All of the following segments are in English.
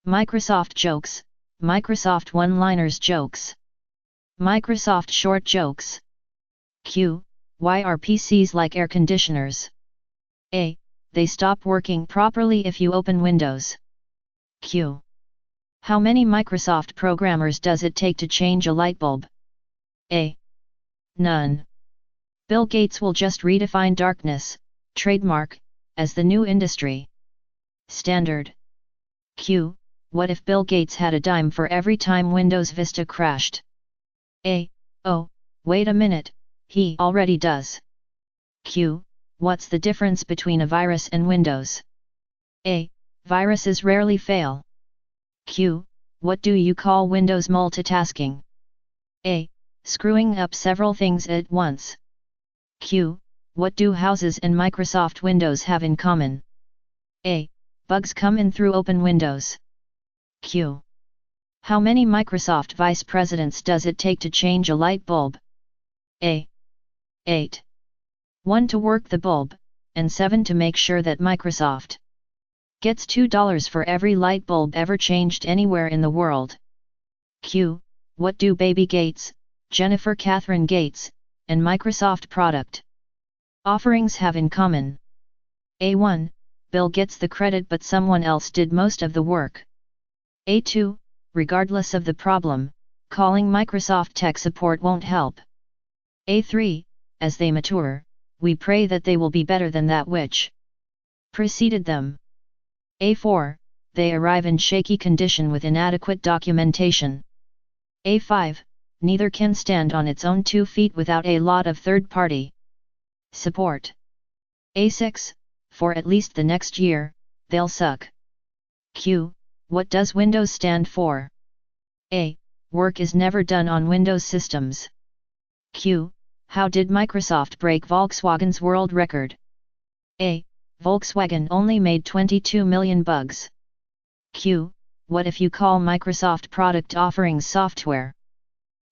Microsoft jokes, Microsoft one-liners jokes. Microsoft short jokes. Q. Why are PCs like air conditioners? A. They stop working properly if you open Windows. Q. How many Microsoft programmers does it take to change a light bulb? A. None. Bill Gates will just redefine darkness, trademark, as the new industry standard. Q. What if Bill Gates had a dime for every time Windows Vista crashed? A. Oh, wait a minute, he already does. Q. What's the difference between a virus and Windows? A. Viruses rarely fail. Q. What do you call Windows multitasking? A. Screwing up several things at once. Q. What do houses and Microsoft Windows have in common? A. Bugs come in through open windows. Q. How many Microsoft vice presidents does it take to change a light bulb? A. 8. 1 to work the bulb, and 7 to make sure that Microsoft gets $2 for every light bulb ever changed anywhere in the world. Q. What do Baby Gates, Jennifer Catherine Gates, and Microsoft product offerings have in common? A1. Bill gets the credit but someone else did most of the work. A2. Regardless of the problem, calling Microsoft tech support won't help. A3. As they mature, we pray that they will be better than that which preceded them. A4. They arrive in shaky condition with inadequate documentation. A5. Neither can stand on its own 2 feet without a lot of third-party support. A6. For at least the next year, they'll suck. Q. What does Windows stand for? A. Work is never done on Windows systems. Q. How did Microsoft break Volkswagen's world record? A. Volkswagen only made 22 million bugs. Q. What if you call Microsoft product offerings software?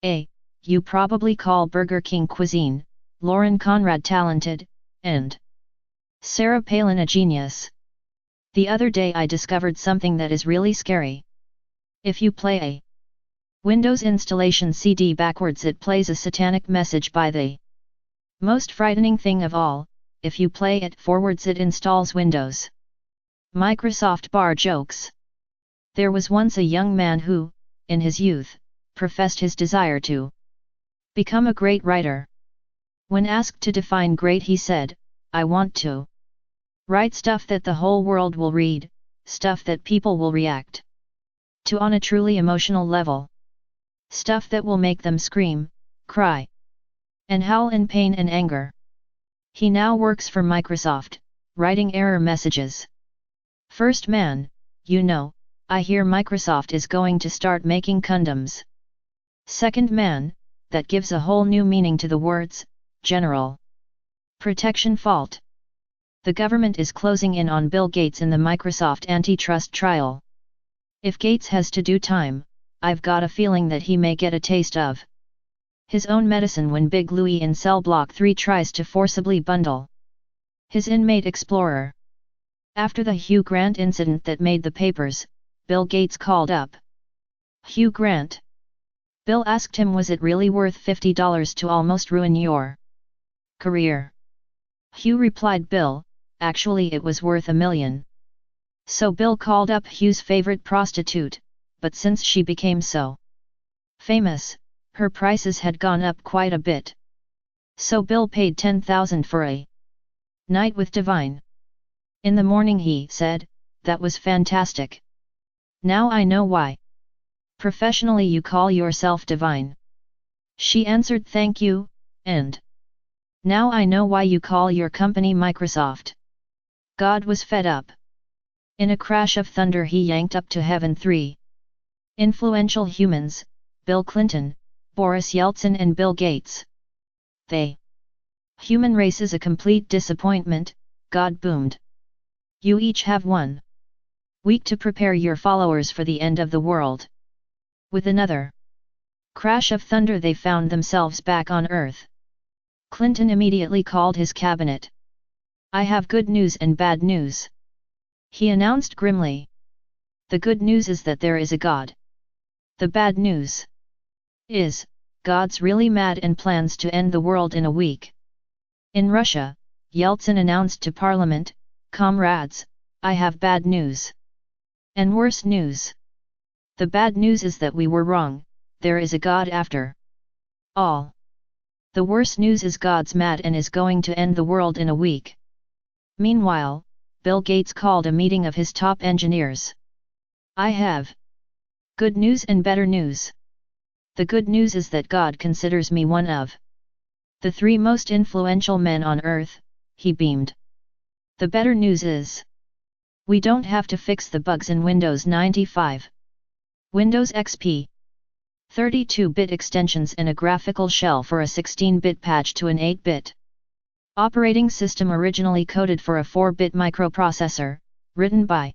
A. You probably call Burger King cuisine, Lauren Conrad talented, and Sarah Palin a genius. The other day I discovered something that is really scary. If you play a Windows installation CD backwards, it plays a satanic message by the most frightening thing of all, if you play it forwards it installs Windows. Microsoft bar jokes. There was once a young man who, in his youth, professed his desire to become a great writer. When asked to define great, he said, I want to write stuff that the whole world will read, stuff that people will react to on a truly emotional level. Stuff that will make them scream, cry, and howl in pain and anger. He now works for Microsoft, writing error messages. First man, you know, I hear Microsoft is going to start making condoms. Second man, that gives a whole new meaning to the words, general protection fault. The government is closing in on Bill Gates in the Microsoft antitrust trial. If Gates has to do time, I've got a feeling that he may get a taste of his own medicine when Big Louie in Cell Block 3 tries to forcibly bundle his inmate explorer. After the Hugh Grant incident that made the papers, Bill Gates called up Hugh Grant. Bill asked him, was it really worth $50 to almost ruin your career? Hugh replied, Bill, actually it was worth $1 million. So Bill called up Hugh's favorite prostitute, but since she became so famous, her prices had gone up quite a bit. So Bill paid $10,000 for a night with Divine. In the morning he said, that was fantastic. Now I know why professionally you call yourself Divine. She answered, thank you, and now I know why you call your company Microsoft. God was fed up. In a crash of thunder he yanked up to heaven 3 influential humans, Bill Clinton, Boris Yeltsin and Bill Gates. The human race is a complete disappointment, God boomed. You each have 1 week to prepare your followers for the end of the world. With another crash of thunder they found themselves back on Earth. Clinton immediately called his cabinet. I have good news and bad news, he announced grimly. The good news is that there is a God. The bad news is, God's really mad and plans to end the world in a week. In Russia, Yeltsin announced to parliament, "Comrades, I have bad news. And worse news. The bad news is that we were wrong, there is a God after all. The worse news is God's mad and is going to end the world in a week." Meanwhile, Bill Gates called a meeting of his top engineers. "I have good news and better news. The good news is that God considers me one of the 3 most influential men on earth," he beamed. "The better news is, we don't have to fix the bugs in Windows 95. Windows XP. 32-bit extensions and a graphical shell for a 16-bit patch to an 8-bit operating system originally coded for a 4-bit microprocessor, written by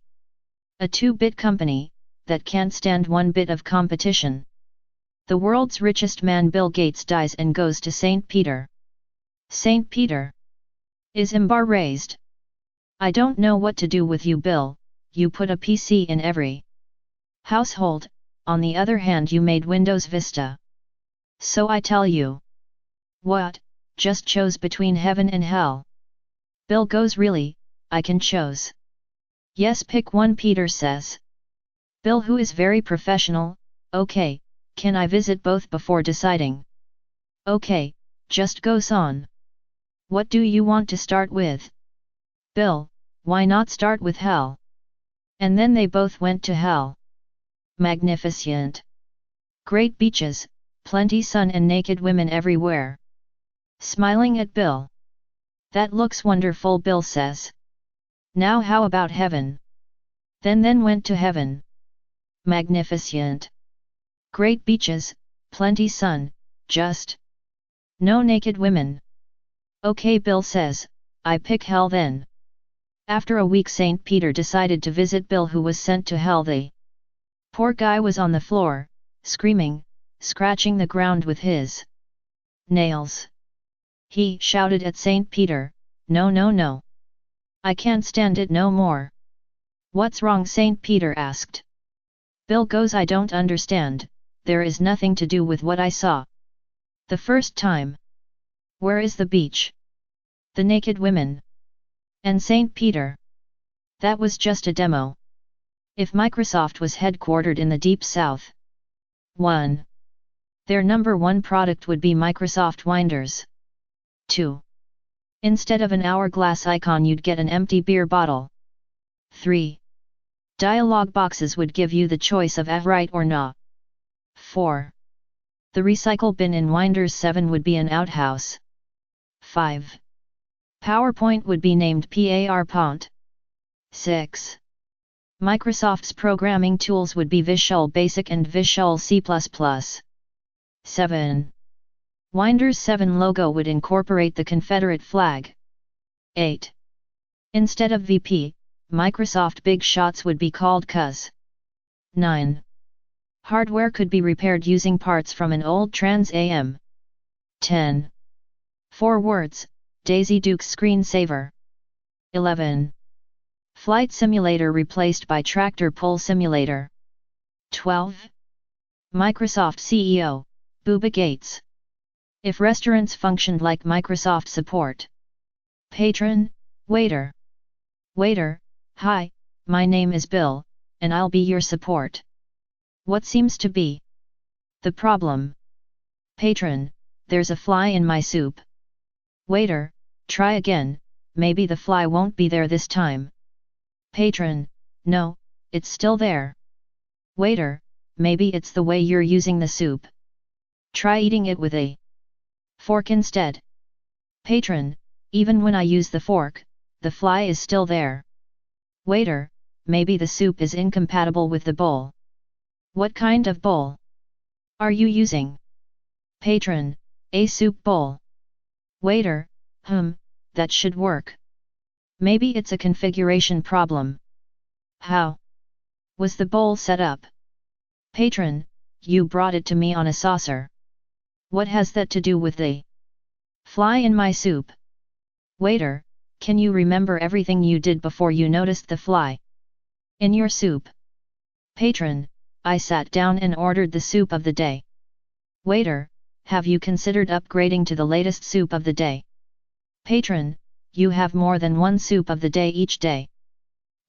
a 2-bit company that can't stand 1 bit of competition. The world's richest man Bill Gates dies and goes to St. Peter. St. Peter is embarrassed. I don't know what to do with you, Bill. You put a PC in every household. On the other hand, you made Windows Vista. So I tell you. What, just chose between heaven and hell?" Bill goes, "Really, I can choose." "Yes, pick one," Peter says. Bill, who is very professional, "Okay, can I visit both before deciding?" "Okay, just goes on. What do you want to start with?" "Bill, why not start with hell?" And then they both went to hell. Magnificent. Great beaches, plenty sun and naked women everywhere. Smiling at Bill. "That looks wonderful," Bill says. "Now how about heaven?" Then went to heaven. Magnificent. Great beaches, plenty sun, just no naked women. "Okay," Bill says, "I pick hell then." After a week, St. Peter decided to visit Bill, who was sent to hell. The poor guy was on the floor, screaming, scratching the ground with his nails. He shouted at St. Peter, "No, no, no. I can't stand it no more." "What's wrong?" St. Peter asked. Bill goes, "I don't understand, there is nothing to do with what I saw the first time. Where is the beach? The naked women? And St. Peter? That was just a demo. If Microsoft was headquartered in the Deep South, their number 1 product would be Microsoft Winders. 2. Instead of an hourglass icon, you'd get an empty beer bottle. 3. Dialog boxes would give you the choice of right or no. 4. The recycle bin in Winders 7 would be an outhouse. 5. PowerPoint would be named PowerPoint. 6. Microsoft's programming tools would be Visual Basic and Visual C++. 7. Winders 7 logo would incorporate the Confederate flag. 8. Instead of VP, Microsoft Big Shots would be called CUS. 9. Hardware could be repaired using parts from an old Trans Am. 10. 4 words, Daisy Dukes screensaver. 11. Flight simulator replaced by tractor pull simulator. 12. Microsoft CEO, Bubba Gates. If restaurants functioned like Microsoft support. Patron, waiter. Waiter, hi, my name is Bill, and I'll be your support. What seems to be the problem? Patron, there's a fly in my soup. Waiter, try again, maybe the fly won't be there this time. Patron, no, it's still there. Waiter, maybe it's the way you're using the soup. Try eating it with a fork instead. Patron, even when I use the fork, the fly is still there. Waiter, maybe the soup is incompatible with the bowl. What kind of bowl are you using? Patron, a soup bowl. Waiter, that should work. Maybe it's a configuration problem. How was the bowl set up? Patron, you brought it to me on a saucer. What has that to do with the fly in my soup? Waiter, can you remember everything you did before you noticed the fly in your soup? Patron, I sat down and ordered the soup of the day. Waiter, have you considered upgrading to the latest soup of the day? Patron, you have more than one soup of the day each day.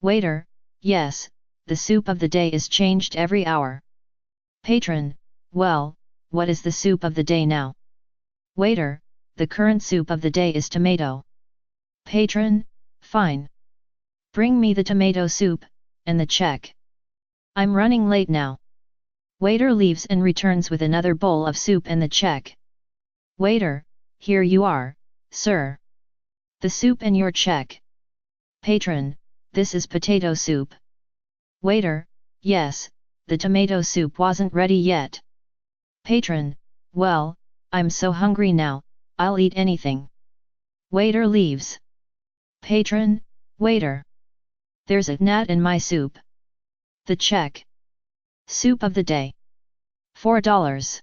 Waiter, yes, the soup of the day is changed every hour. Patron, well, what is the soup of the day now? Waiter, the current soup of the day is tomato. Patron, fine. Bring me the tomato soup, and the check. I'm running late now. Waiter leaves and returns with another bowl of soup and the check. Waiter, here you are, sir. The soup and your check. Patron, this is potato soup. Waiter, yes, the tomato soup wasn't ready yet. Patron, well, I'm so hungry now, I'll eat anything. Waiter leaves. Patron, waiter. There's a gnat in my soup. The check. Soup of the day. $4.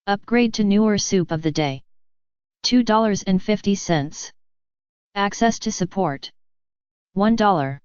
Upgrade to newer soup of the day. $2.50. Access to support. $1.